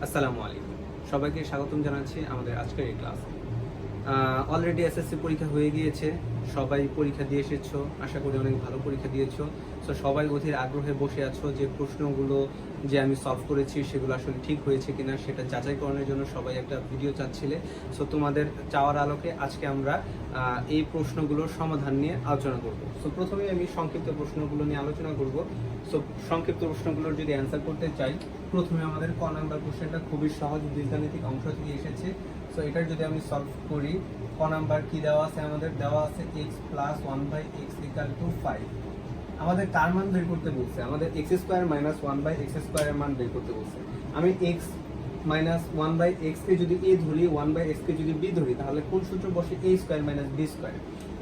আসসালামু আলাইকুম, সবাইকে স্বাগতম জানাচ্ছি আমাদের আজকের এই ক্লাসে। অলরেডি এসএসসি পরীক্ষা হয়ে গিয়েছে, সবাই পরীক্ষা দিয়ে এসেছো, আশা করি অনেক ভালো পরীক্ষা দিয়েছো। সো সবাই অধীর আগ্রহে বসে আছো যে প্রশ্নগুলো যে আমি সলভ করেছি সেগুলো আসলে ঠিক হয়েছে কিনা সেটা যাচাইকরণের জন্য সবাই একটা ভিডিও চাচ্ছিলে। সো তোমাদের চাওয়ার আলোকে আজকে আমরা এই প্রশ্নগুলোর সমাধান নিয়ে আলোচনা করব। সো প্রথমে আমি সংক্ষিপ্ত প্রশ্নগুলো নিয়ে আলোচনা করব। সো সংক্ষিপ্ত প্রশ্নগুলোর যদি অ্যান্সার করতে চাই, প্রথমে আমাদের ক নাম্বার কোশ্চেনটা খুবই সহজ বীজগাণিতিক অংশ থেকে এসেছে। সো এটার যদি আমি সলভ করি, ক নাম্বার কি দেওয়া আছে, আমাদের দেওয়া আছে x plus 1/x equal to 5। আমাদের কার মান বের করতে বলছে? আমাদের x স্কয়ার মাইনাস 1/x স্কয়ারের মান বের করতে বলছে। আমি x মাইনাস 1/x কে যদি a ধরি, 1/x কে যদি b ধরি, তাহলে কোন সূত্র বসে? a square minus b square.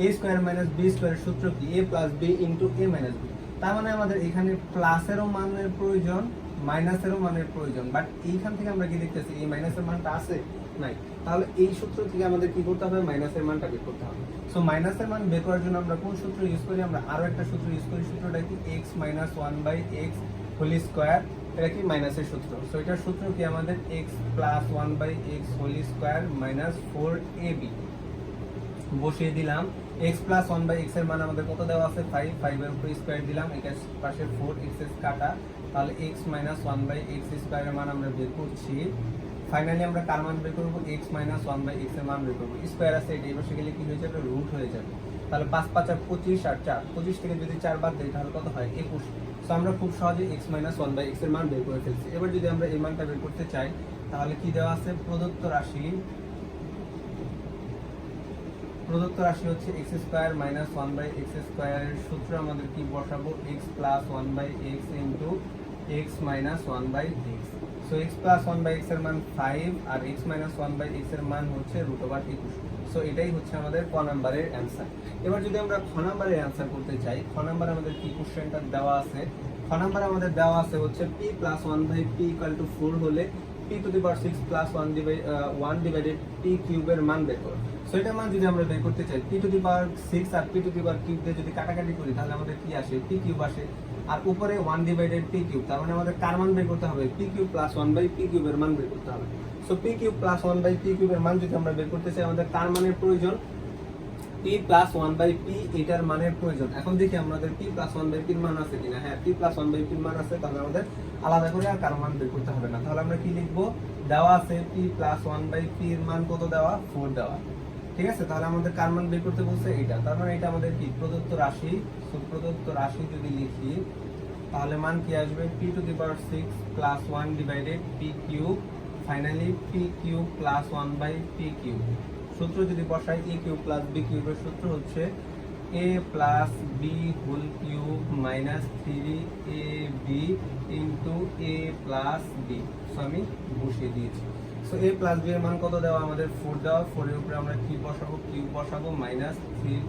a square minus b স্কয়ারের সূত্র কি? a plus b into a minus b। তার মানে আমাদের এখানে প্লাসেরও মানের প্রয়োজন, মাইনাসেরও মানের প্রয়োজন, বাট এইখান থেকে আমরা কি দেখতেছি? এই মাইনাসের মানটা আছে নাই। তাহলে এই সূত্র থেকে আমাদের কি করতে হবে? মাইনাসের মানটা বের করতে হবে। সো মাইনাসের মান বের করার জন্য আমরা কোন সূত্র ইউজ করি? আমরা আরো একটা সূত্র ইউজ করি। সূত্রটা কি? x minus 1/x whole square. এটা কি? মাইনাসের সূত্র। সো এটার সূত্র কি? আমাদের x plus 1/x whole square minus 4ab বসিয়ে দিলাম। x প্লাস 1/x এর মান আমাদের কত দেওয়া আছে? 5। 5 এর উপর স্কয়ার দিলাম, এটা পাশে 4x কাটা, তাহলে x মাইনাস 1/x স্কয়ারের মান আমরা বের করছি। ফাইনালি আমরা কার মান বের করব? x মাইনাস 1/x এর মান বের করব। স্কয়ার আছে, এটা এই পাশে গেলে কি হয়ে যাবে? রুট হয়ে যাবে। তাহলে 5 5 আর 25 আর 4, 25 থেকে যদি 4 বাদ দেই তাহলে কত হয়? 21। সো আমরা খুব সহজে x মাইনাস 1/x এর মান বের করে ফেলছি। এবার যদি আমরা এই মানটা বের করতে চাই, তাহলে কি দেওয়া আছে? প্রদত্ত রাশি হচ্ছে x স্কয়ার মাইনাস 1/x স্কয়ারের সূত্র আমাদের কি বসাবো? x plus 1/x into x minus 1/x। So x plus 1/x এর মান 5 আর x মাইনাস 1/x এর মান হচ্ছে √21। সো এটাই হচ্ছে আমাদের ক নাম্বারের অ্যান্সার। এবার যদি আমরা খ নাম্বারের অ্যান্সার করতে চাই, খ নাম্বার আমাদের কি কোশ্চেনটা দেওয়া আছে? খ নাম্বার আমাদের দেওয়া আছে হচ্ছে p plus 1/p equal to 4 হলে p to the power 6 plus 1 divided p কিউবের মান বের করো। সো এটার মান যদি আমরা বের করতে চাই, p টু দি পাওয়ার 6 আর p to the power cube দিয়ে যদি কাটাকাটি করি, তাহলে আমাদের কি আসে? p কিউব আসে। আর উপরে 1 ডিভাইডেড p কিউব, তার মানে আমাদের কার মান বের করতে হবে? p কিউব প্লাস 1/p কিউবের মান বের করতে হবে। So p cube plus 1/p কিউবের মান যদি আমরা বের করতে চাই, আমাদের কার মানের প্রয়োজন? p প্লাস 1/p, এটার মানের প্রয়োজন। এখন দেখি আমাদের p প্লাস 1/p এর মান আছে কিনা। হ্যাঁ, p প্লাস 1/p এর মান আছে, তাহলে আমাদের আলাদা করে আর কার মান বের করতে হবে না। তাহলে আমরা কি লিখবো? দেওয়া আছে p প্লাস 1/p এর মান কত দেওয়া? 4 দেওয়া। ঠিক আছে, তাহলে আমাদের কার মান বের করতে বলছে? এটা। তার মানে এটা আমাদের কি? প্রদত্ত রাশি। সো প্রদত্ত রাশি যদি লিখি, তাহলে মান কি আসবে? p to the power 6 plus 1 divided p cube. Finally p cube plus 1/p cube. সূত্র যদি বসাই, a কিউব প্লাস b কিউবের সূত্র হচ্ছে a plus b whole cube minus 3ab into a plus b। So আমি বসিয়ে দিয়েছি। সো a প্লাস b এর মান কত দেওয়া? আমাদের 4 দেওয়া। 4 এর উপরে আমরা কি বসাবো? কিউব বসাবো, মাইনাস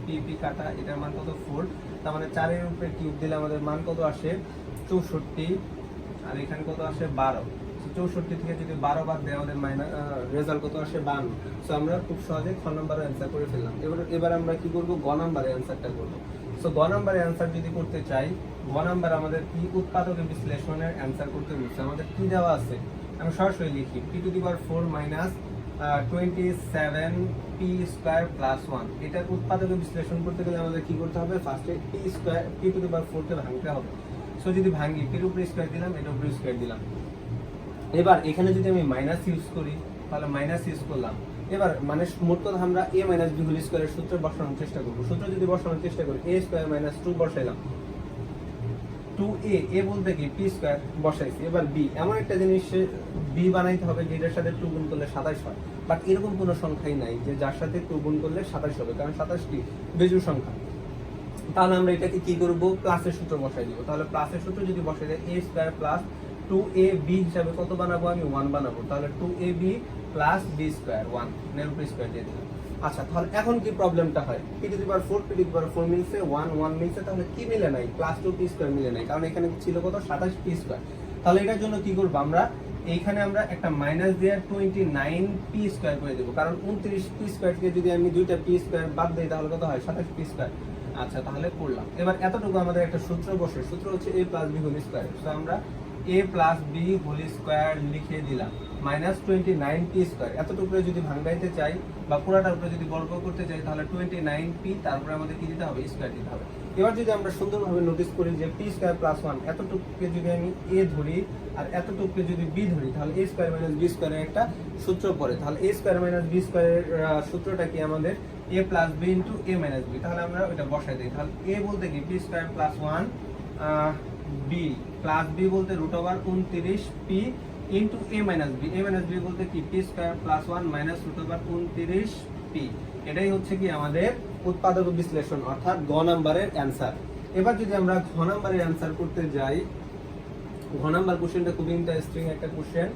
3p কাটা, এটার মান কত? 4। তার মানে 4 এর উপরে কিউব দিলে আমাদের মান কত আসে? 64। আর এখানে কত আসে? 12। 64 থেকে যদি 12 বাদ দেয়, আমাদের মাইনাস রেজাল্ট কত আসে? 52। সো আমরা খুব সহজে খ নম্বরের অ্যান্সার করে ফেললাম। এবার আমরা কি করব? গ নম্বরের অ্যান্সারটা করব। সো গ নম্বরের অ্যান্সার যদি করতে চাই, গ নম্বর আমাদের কি? উৎপাদকের বিশ্লেষণের অ্যান্সার করতে বলছে। আমাদের কি দেওয়া আছে? আমি সরাসরি লিখি, p to the power 4 minus 27p square plus 1। এটার উৎপাদকে বিশ্লেষণ করতে গেলে আমাদের কি করতে হবে? ফার্স্টে p টু দি পাওয়ার 4 কে ভাঙতে হবে। সো যদি ভাঙি, p এর উপরে স্কয়ার দিলাম, এটার উপরে স্কয়ার দিলাম। এবার এখানে যদি আমি মাইনাস ইউজ করি, তাহলে মাইনাস ইউজ করলাম। এবার মানে মোট কথা আমরা a মাইনাস b হোল স্কয়ারের সূত্র বসানোর চেষ্টা করব। সূত্র যদি বসানোর চেষ্টা করি, a square minus 2 বসাইলাম, 2a, a বলতে কি? p স্কয়ার বসাইছি। এবার b, এমন একটা জিনিস b বানাইতে হবে যেটার সাথে 2 গুণ করলে 27 হয়। বাট এরকম কোনো সংখ্যাই নাই যে যার সাথে 2 গুণ করলে 27 হবে, কারণ 27 কি? বেজোড় সংখ্যা। তাহলে আমরা এটাকে কি করব? প্লাসের সূত্র বসাই দিব। তাহলে প্লাসের সূত্র যদি বসাই দেই, a স্কয়ার প্লাস 2ab হিসাবে কত বানাবো? আমি 1 বানাবো। তাহলে 2ab প্লাস b স্কয়ার 1 এর উপর স্কয়ার দিয়ে দিলাম। আচ্ছা, তাহলে এখন কি প্রবলেমটা হয়? p to the power 4 p to the power 4 মিলছে, 1 1 মিলছে, তাহলে কি মিলে নাই? প্লাস 2p স্কয়ার মিলে নাই, কারণ এখানে ছিল কত? 27p square. তাহলে এটার জন্য কি করব আমরা? এইখানে আমরা একটা মাইনাস দিয়ে 29p স্কয়ার করে দেব, কারণ 29p স্কয়ার থেকে যদি আমি দুইটা p স্কয়ার বাদ দেই, তাহলে কত হয়? 27p square. আচ্ছা, তাহলে করলাম। এবার এতটুকু আমাদের একটা সূত্র বসে, সূত্র হচ্ছে a plus b whole square. So আমরা a a plus b whole square লিখে দিলাম মাইনাস 29p স্কোয়ার। এতটুকু যদি ভাঙাইতে চাই বা পুরাটার উপরে যদি বর্গ করতে চাই তাহলে 29p, তারপরে আমাদের কি দিতে হবে, স্কোয়ার দিতে হবে। এবার যদি আমরা সুন্দরভাবে নোটিস করি যে p স্কোয়ার প্লাস 1, এতটুকুকে যদি আমি a ধরি আর এতটুকুকে যদি b ধরি তাহলে a স্কোয়ার মাইনাস b স্কোয়ারের একটা সূত্র পড়ে। তাহলে a স্কোয়ার মাইনাস b স্কোয়ারের সূত্রটা কি আমাদের a plus b into a minus b। তাহলে আমরা ওইটা বসাই দিই। তাহলে a বলতে কি p square plus 1, b plus b বলতে root over 29p into a minus b, a minus b বলতে কি p square plus 1 minus root over 29p। এটাই হচ্ছে কি আমাদের উৎপাদক বিশ্লেষণ অর্থাৎ গ নাম্বারের অ্যান্সার। এবার যদি আমরা ঘ নাম্বারের অ্যান্সার করতে যাই, ঘ নাম্বার কোশ্চেনটা খুবই ইন্টারেস্টিং একটা কোশ্চেন।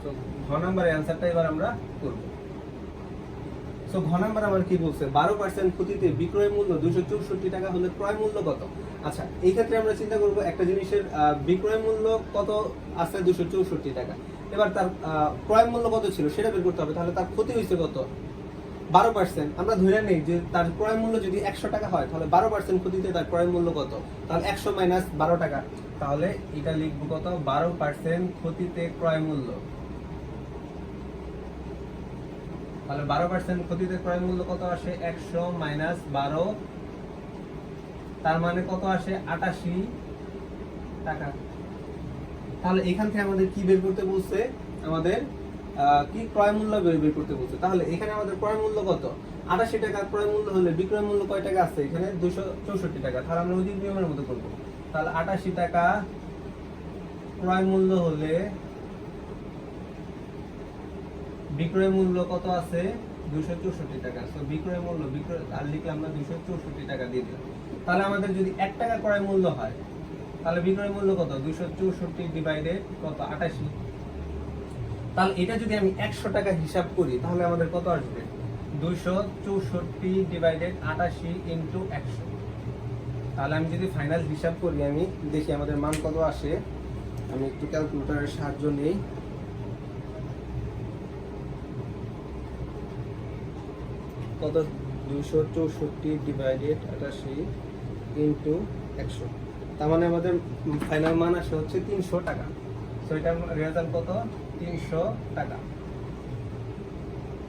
তো ঘ নাম্বারের অ্যান্সারটা এবার আমরা করব। সো ঘ নাম্বার আমার কি বলছে, 12% ক্ষতিতে বিক্রয় মূল্য 264 টাকা হলে ক্রয় মূল্য কত? আচ্ছা, এই ক্ষেত্রে আমরা চিন্তা করব একটা জিনিসের বিক্রয় মূল্য কত আছে 264 টাকা। এবার তার ক্রয় মূল্য কত ছিল সেটা বের করতে হবে। তাহলে তার ক্ষতি হয়েছে কত, 12%। আমরা ধরে নেই যে তার ক্রয় মূল্য যদি 100 টাকা হয় তাহলে 12% ক্ষতিতে তার ক্রয় মূল্য কত, তাহলে 100 মাইনাস 12 টাকা। তাহলে এটা লিখবো কত, 12% ক্ষতিতে ক্রয় মূল্য। তাহলে 12% ক্ষতিতে ক্রয় মূল্য কত আসে, 100 মাইনাস 12, তার মানে কত আসে, 88 টাকা। তাহলে এখান থেকে আমাদের কি বের করতে বলছে, আমাদের কি ক্রয় মূল্য বের করতে বলছে। তাহলে এখানে আমাদের ক্রয় মূল্য কত, 88 টাকা ক্রয় মূল্য হলে বিক্রয় মূল্য কয় টাকা আছে, এখানে 264 টাকা। তাহলে আমরা ওই নিয়মের মতো করব। তাহলে 88 টাকা ক্রয় মূল্য হলে বিক্রয় মূল্য কত আছে, 264 টাকা। সো বিক্রয় মূল্য, বিক্রয় আর লিখলাম আমরা 264 টাকা দিয়ে দিলাম। তাহলে আমাদের যদি 1 টাকা ক্রয় মূল্য হয় তাহলে বিক্রয় মূল্য কত, 264 ডিভাইডেড কত, 88। তাহলে এটা যদি আমি 100 টাকা হিসাব করি তাহলে আমাদের কত আসবে, 264 ডিভাইডেড 88 ইন্টু 100। তাহলে আমি যদি ফাইনাল হিসাব করি, আমি দেখি আমাদের মান কত আসে। আমি একটু ক্যালকুলেটরের সাহায্য নেই। কত, 264 ডিভাইডেড 88 ইন্টু 100। তার মানে আমাদের ফাইনাল মান আসে হচ্ছে 300 টাকা। সো এটার রেজাল্ট কত, 300 টাকা।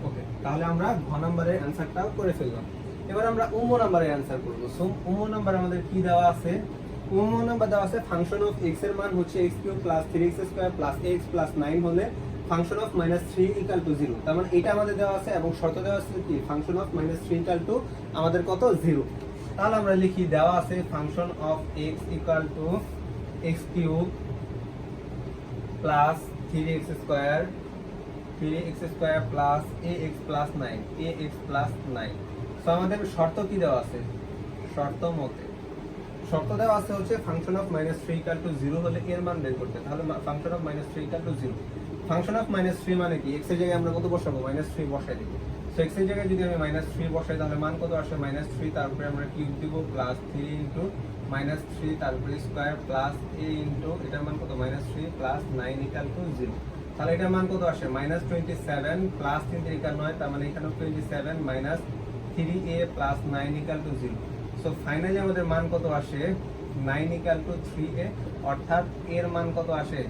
ওকে, তাহলে আমরা ঘ নম্বরের অ্যানসারটাও করে ফেললাম। এবার আমরা উম নম্বরের অ্যানসার করব। সো উম নম্বর আমাদের কি দেওয়া আছে, উম নম্বর দেওয়া আছে ফাংশন অফ x এর মান হচ্ছে x cube plus 3x square plus ax plus 9 হলে ফাংশন অফ -3 ইকুয়াল টু 0। তার মানে এটা আমাদের দেওয়া আছে এবং শর্ত দেওয়া আছে কি ফাংশন অফ -3 ইকুয়াল টু আমাদের কত, 0। তাহলে আমরা লিখি, দেওয়া আছে function of x equal to x cube plus 3x square plus ax plus 9। So আমাদের শর্ত কি দেওয়া আছে, শর্ত মতে শর্ত দেওয়া আছে হচ্ছে ফাংশন অফ -3 ইকুয়াল টু 0 হলে এর মান বের করতে। তাহলে function of -3 equal to 0। Function of -3 মানে কি, x এর জায়গায় আমরা কত বসাবো, -3 বসাই দিব। সো x এর জায়গায় যদি আমি -3 বসাই তাহলে মান কত আসে, -3, তারপরে আমরা কিউব দিব প্লাস 3 ইনটু -3, তারপরে স্কয়ার প্লাস a ইনটু এটার মান কত, -3 প্লাস 9 ইকুয়াল টু 0। তাহলে এটার মান কত আসে, -27 প্লাস 3 3 9, তার মানে এখানে 27 minus 3a plus 9 equal to 0। So finally আমাদের মান কত আসে, 9 ইকুয়াল টু 3a, অর্থাৎ এর মান কত আসে,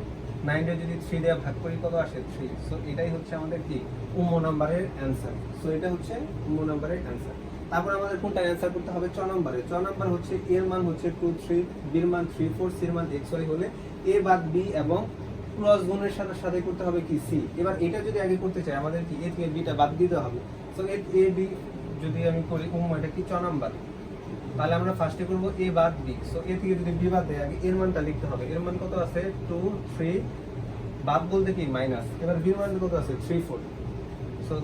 9 এর যদি 3 দিয়ে ভাগ করি কত আসে, 3। সো এটাই হচ্ছে আমাদের কি উম নম্বরের অ্যানসার। সো এটা হচ্ছে উম নম্বরের অ্যানসার। তারপর আমাদের কোনটা অ্যানসার করতে হবে, চ নম্বরে। চ নম্বর হচ্ছে এর মান হচ্ছে 2 3, বি এর মান 3 4, সি এর মান xy হলে a বাদ b এবং ক্রস গুণের সাথে সাথে করতে হবে কি সি। এবার এটা যদি আগে করতে চাই আমাদের কি a থেকে b টা বাদ দিতে হবে। সো a b যদি আমি করি উম, এটা কি চ নম্বর। তাহলে আমরা ফার্স্টে করব a বাদ b। সো a থেকে যদি b বাদ দেয় আগে এর মানটা লিখতে হবে। এর মান কত আছে, 2 3, বাদ বলতে কি মাইনাস। এবার b এর মান কত আছে, 3 4। সো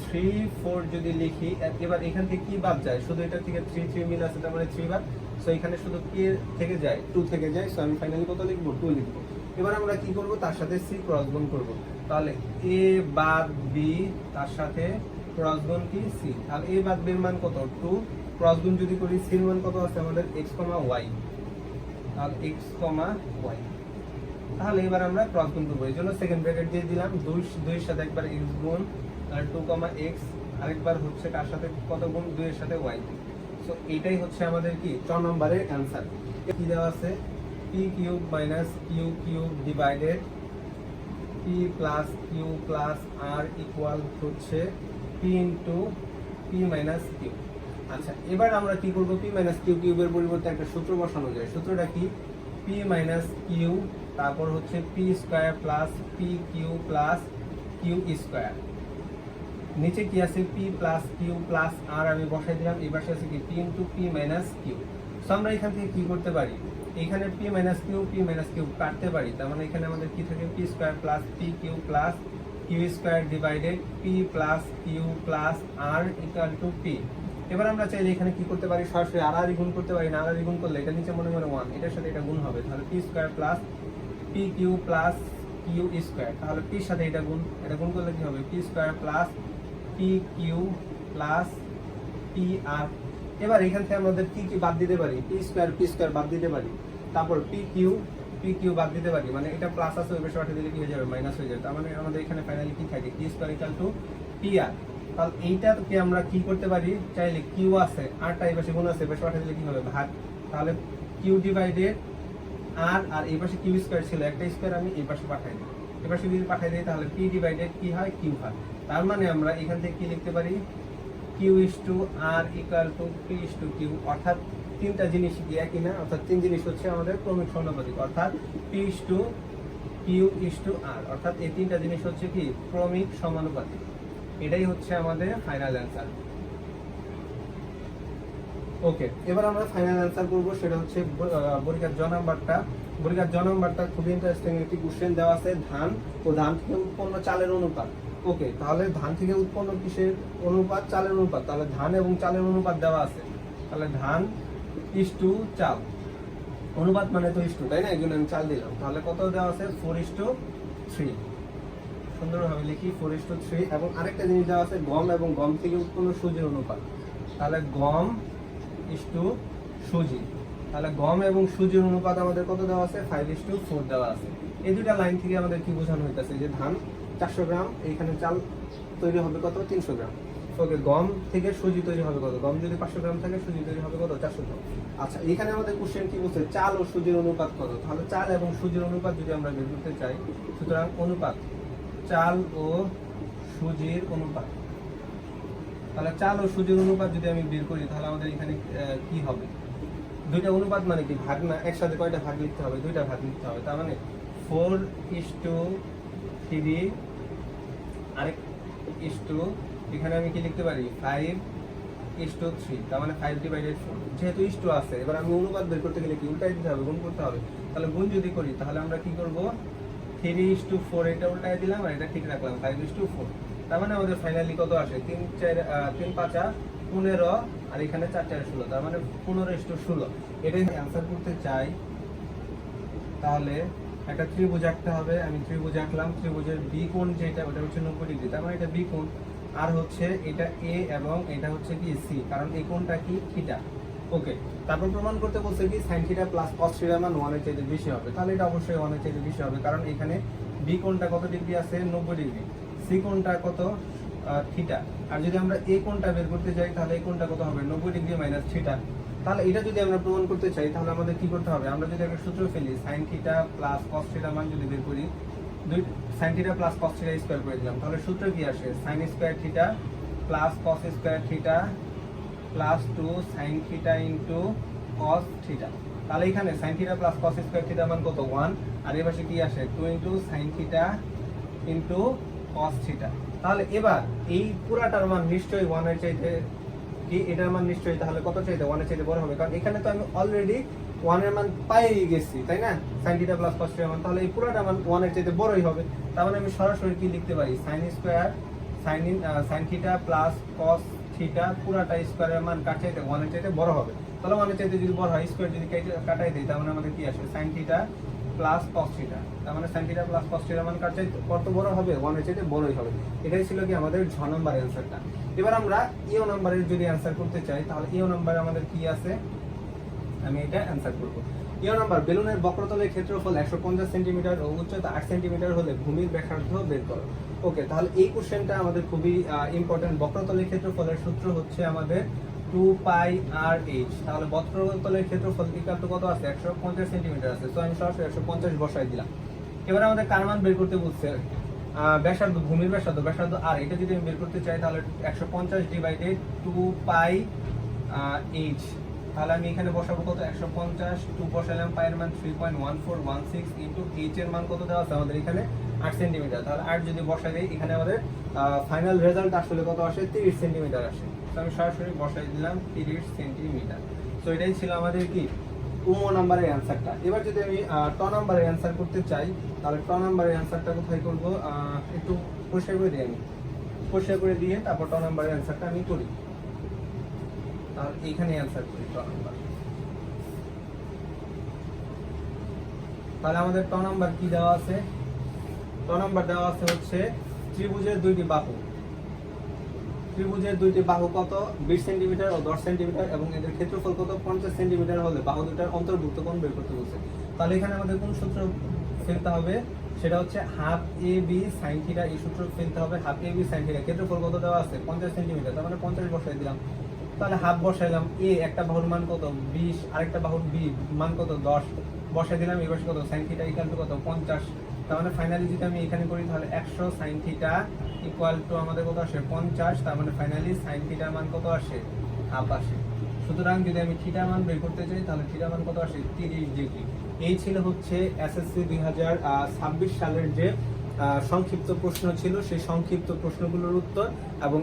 3 4 যদি লিখি, এবার এখান থেকে কি বাদ যায়, শুধু এটা থেকে 3 3 মিল আছে, তার মানে 3 বাদ। সো এখানে শুধু কি থেকে যায়, 2 থেকে যায়। সো আমি ফাইনালি কত লিখব, 2 লিখব। এবার আমরা কি করব, তার সাথে c ক্রস গুণ করব। তাহলে a বাদ b তার সাথে ক্রস গুণ কি c। তাহলে a বাদ b এর মান কত, 2, ক্রস গুণ যদি করি c এর মান কত আছে আমাদের x, y। তাহলে x, y। তাহলে এবার আমরা ক্রস গুণ করব। এই জন্য সেকেন্ড ব্র্যাকেট দিয়ে দিলাম, 2 এর সাথে একবার x গুণ, আর 2, x আরেকবার হচ্ছে কার সাথে কত গুণ, 2 এর সাথে y। সো এটাই হচ্ছে আমাদের কি চ নম্বরের অ্যানসার। কি দেওয়া আছে, P cube minus Q cube divided P plus Q plus আর ইকুয়াল হচ্ছে P into P minus Q. আচ্ছা, এবার আমরা কি করবো, পি মাইনাস কিউ কিউবের পরিবর্তে একটা সূত্র বসানো যায়। সূত্রটা কি, পি মাইনাস কিউ তারপর হচ্ছে p square plus P Q plus Q square, নিচে কি আছে p plus Q plus r আমি বসাই দিলাম, এই পাশে আছে কি p into P minus q. So আমরা এখান থেকে কি করতে পারি, এখানে পি মাইনাস কিউ কাটতে পারি, তার মানে এখানে আমাদের কি থাকে P square plus P Q plus Q square divided P plus Q plus R equal to p. এবার আমরা চাইলে এখানে কি করতে পারি, সরাসরি আর আর গুণ করতে পারি না, আর গুণ করলে এটা নিচে মনে মনে 1, এটার সাথে এটা গুণ হবে, তাহলে P square plus P Q plus Q square, তাহলে পির সাথে এটা গুণ করলে কি হবে P square plus P Q plus P R. এবার এখান থেকে আমাদের কি কি বাদ দিতে পারি, পি স্কোয়ার বাদ দিতে পারি, তারপর পি কিউ বাদ দিতে পারি, মানে এটা প্লাস আছে ওই পাশে পাঠিয়ে দিলে কি হয়ে যাবে মাইনাস হয়ে যাবে, তার মানে আমাদের এখানে ফাইনালি কি থাকে P square equal to P R. তাহলে এইটাকে আমরা কি করতে পারি, চাইলে কিউ আছে আরটা এই পাশে গুণ আছে, এই পাশে পাঠিয়ে দিলে কি হবে ভাগ, তাহলে কিউ ডিভাইডেড আর আর এই পাশে কিউ স্কোয়ার ছিল একটা স্কোয়ার আমি এই পাশে পাঠাই দিই, এই পাশে যদি পাঠাই দিই তাহলে পি ডিভাইডেড কি হয় কিউ হয়। তার মানে আমরা এখান থেকে কি লিখতে পারি, q is to r equal to p is to q, অর্থাৎ তিনটা জিনিস কি একই না, অর্থাৎ তিন জিনিস হচ্ছে আমাদের ক্রমিক সমানুপাতিক, অর্থাৎ P is to Q is to R, অর্থাৎ এই তিনটা জিনিস হচ্ছে কি ক্রমিক সমানুপাতিক। এটাই হচ্ছে আমাদের ফাইনাল অ্যান্সার। ওকে, এবার আমরা ফাইনাল অ্যান্সার করব, সেটা হচ্ছে পরীক্ষার জ নাম্বারটা খুবই ইন্টারেস্টিং একটি কোশ্চেন দেওয়া আছে, ধান ও ধান থেকে উৎপন্ন চালের অনুপাত। ওকে, তাহলে ধান থেকে উৎপন্ন কিসের অনুপাত, চালের অনুপাত, তাহলে ধান এবং চালের অনুপাত দেওয়া আছে, তাহলে ধান ইস টু চাল, অনুপাত মানে তো ইস টু, তাই না, একজন আমি চাল দিলাম, তাহলে কত দেওয়া আছে 4:3, সুন্দরভাবে লিখি 4:3। এবং আরেকটা জিনিস দেওয়া আছে গম এবং গম থেকে উৎপন্ন সুজির অনুপাত, তাহলে গম ইস টু সুজি, তাহলে গম এবং সুজির অনুপাত আমাদের কত দেওয়া আছে 5:4 দেওয়া আছে। এই দুইটা লাইন থেকে আমাদের কি বোঝানো হইতেছে যে ধান 400 গ্রাম, এইখানে চাল তৈরি হবে কত 300 গ্রাম। ওকে, গম থেকে সুজি তৈরি হবে কত, গম যদি 500 গ্রাম থাকে সুজি তৈরি হবে কত 400 গ্রাম। আচ্ছা, এখানে আমাদের কোশ্চেন কি বলছে, চাল ও সুজির অনুপাত কত, তাহলে চাল এবং সুজির অনুপাত যদি আমরা বের করতে চাই, সুতরাং অনুপাত চাল ও সুজির অনুপাত, তাহলে চাল ও সুজির অনুপাত যদি আমি বের করি তাহলে আমাদের এখানে কি হবে, দুইটা অনুপাত মানে কি ভাগ না, একসাথে কয়টা ভাগ লিখতে হবে, দুইটা ভাগ লিখতে হবে, তার মানে 4:3 আরেক ইস টু, এখানে আমি কি লিখতে পারি 5:3, তার মানে 5/4, যেহেতু ইস টু আছে, এবার আমি অনুপাত বের করতে গেলে কি উল্টাই দিতে হবে, গুণ করতে হবে, তাহলে গুণ যদি করি তাহলে আমরা কি করব 3:4, এটা উল্টাই দিলাম আর এটা ঠিক রাখলাম 5:4, তার মানে আমাদের ফাইনালি কত আসে 3-5-15 আর এখানে 4-4-16, তার মানে 15:16। এটাই অ্যান্সার করতে চাই তাহলে একটা ত্রিভুজ আঁকতে হবে, আমি ত্রিভুজ আঁকলাম, ত্রিভুজের বি কোণ যেটা ওটা হচ্ছে 90 ডিগ্রি, তার মানে এটা বি কোণ, আর হচ্ছে এটা এ এবং এটা হচ্ছে কি সি, কারণ এই কোণটা কি থিটা। ওকে, তারপর প্রমাণ করতে বলছে কি sin theta plus cos theta মান 1 এর চাইতে বেশি হবে, তাহলে এটা অবশ্যই 1 এর চাইতে বেশি হবে, কারণ এখানে বি কোণটা কত ডিগ্রি আছে 90 ডিগ্রি, সি কোণটা কত থিটা, আর যদি আমরা এ কোণটা বের করতে চাই তাহলে এই কোণটা কত হবে 90 ডিগ্রি মাইনাস থিটা। তাহলে এটা যদি আমরা প্রমাণ করতে চাই তাহলে আমাদের কি করতে হবে, আমরা যদি একটা সূত্র ফেলি sin theta plus cos theta মান যদি বের করি, sin theta plus cos theta square করে দিলাম, তাহলে সূত্র কি আসে sin square theta plus cos square theta plus 2 sin theta into cos theta. তাহলে এখানে sin theta plus cos square theta মান কত 1, আর এই পাশে কি আসে 2 into sin theta into cos theta. তাহলে এবার এই পুরাটার মান নিশ্চয়ই 1 এর চাইতে কি, এটার মান নিশ্চয়ই তাহলে কত চাইতে 1 এর চাইতে বড় হবে, কারণ এখানে তো আমি অলরেডি 1 এর মান পাইয়ে গেছি, তাই না, sin theta plus cos theta মান, তাহলে এই পুরাটা মান 1 এর চাইতে বড়ই হবে। তার মানে আমি সরাসরি কি লিখতে পারি sin square sin theta plus cos theta পুরাটা স্কয়ারের মান কার চাইতে 1 এর চাইতে বড় হবে। তাহলে 1 এর চাইতে যদি বড় হয়, স্কয়ার যদি কাটাই দেই, তার মানে আমাদের কি আসে sin theta plus cos theta, তার মানে sin theta plus cos theta মান কার চাইতে কত বড় হবে 1 এর চাইতে বড়ই হবে। এটাই ছিল কি আমাদের 6 নম্বর অ্যানসারটা। এবার আমরা ইও নাম্বারের যদি অ্যানসার করতে চাই তাহলে ইও নাম্বারে আমাদের কি আছে, আমি এটা অ্যানসার করব। ইও নাম্বার, বেলুনের বক্রতলের ক্ষেত্রফল 150 সেন্টিমিটার ও উচ্চতা 8 সেন্টিমিটার হলে ভূমির ব্যাসার্ধ বের করো। ওকে, তাহলে এই কোশ্চেনটা আমাদের খুবই ইম্পর্টেন্ট। বক্রতলের ক্ষেত্রফলের সূত্র হচ্ছে আমাদের টু পাই আর এইচ, তাহলে বক্রতলের ক্ষেত্রফল ইকুয়াল টু কত আছে 150 সেন্টিমিটার আছে। তো আমি সরাসরি 150 বসাই দিলাম। এবার আমাদের কার মান বের করতে বলছে, ব্যাসার্ধ, ভূমির ব্যাসার্ধ আর, এটা যদি আমি বের করতে চাই তাহলে 150 ডিভাইডেড 2 পাই এইচ, তাহলে আমি এখানে বসাবো কত 150, 2 বসাইলাম, পাই এর মান 3.1416 ইনটু এইচ এর মান কত দেওয়া আছে আমাদের এখানে 8 সেন্টিমিটার। তাহলে 8 যদি বসাই দেই এখানে আমাদের ফাইনাল রেজাল্ট আসলে কত আসে 30 সেন্টিমিটার আসে। তো আমি সরাসরি বসাই দিলাম 30 সেন্টিমিটার। তো এটাই ছিল আমাদের কি উম নাম্বারের অ্যান্সারটা। এবার যদি আমি ট নাম্বারের অ্যান্সার করতে চাই তাহলে ট নাম্বারের অ্যান্সারটা কোথায় করব, একটু পরিষ্কার করে দিই, আমি পরিষ্কার করে দিয়ে তারপর ট নাম্বারের অ্যান্সারটা আমি করি। তাহলে এইখানে অ্যান্সার করি ট নাম্বার। তাহলে আমাদের ট নাম্বার কি দেওয়া আছে, ট নাম্বার দেওয়া আছে হচ্ছে ত্রিভুজের দুইটি বাহু, ত্রিভুজের দুইটি বাহু কত 20 সেন্টিমিটার ও 10 সেন্টিমিটার এবং এদের ক্ষেত্রফল কত 50 সেন্টিমিটার হলে বাহু দুটার অন্তর্ভুক্ত কোণ বের করতে বলছে। তাহলে এখানে আমাদের কোন সূত্র ফেলতে হবে, সেটা হচ্ছে half A B sine theta, এই সূত্র ফেলতে হবে। Half A B sine theta, ক্ষেত্রফল কত দেওয়া আছে 50 সেন্টিমিটার, তার মানে 50 বসাই দিলাম। তাহলে হাফ বসাইলাম, এ একটা বাহুর মান কত 20, আরেকটা বাহুর বি মান কত 10 বসাই দিলাম। এবার কত সাইন থিটা ইকুয়াল টু কত 50, তার মানে ফাইনালি যদি আমি এখানে করি তাহলে 100 সাইন থিটা ইকুয়াল টু আমাদের কত আসে 50, তার মানে ফাইনালি সাইন থিটার মান কত আসে হাফ আসে। সুতরাং যদি আমি থিটার মান বের করতে চাই তাহলে থিটার মান কত আসে 30 ডিগ্রি। এই ছিল হচ্ছে এসএসসি 2026 সালের যে সংক্ষিপ্ত প্রশ্ন ছিল সেই সংক্ষিপ্ত প্রশ্নগুলোর উত্তর এবং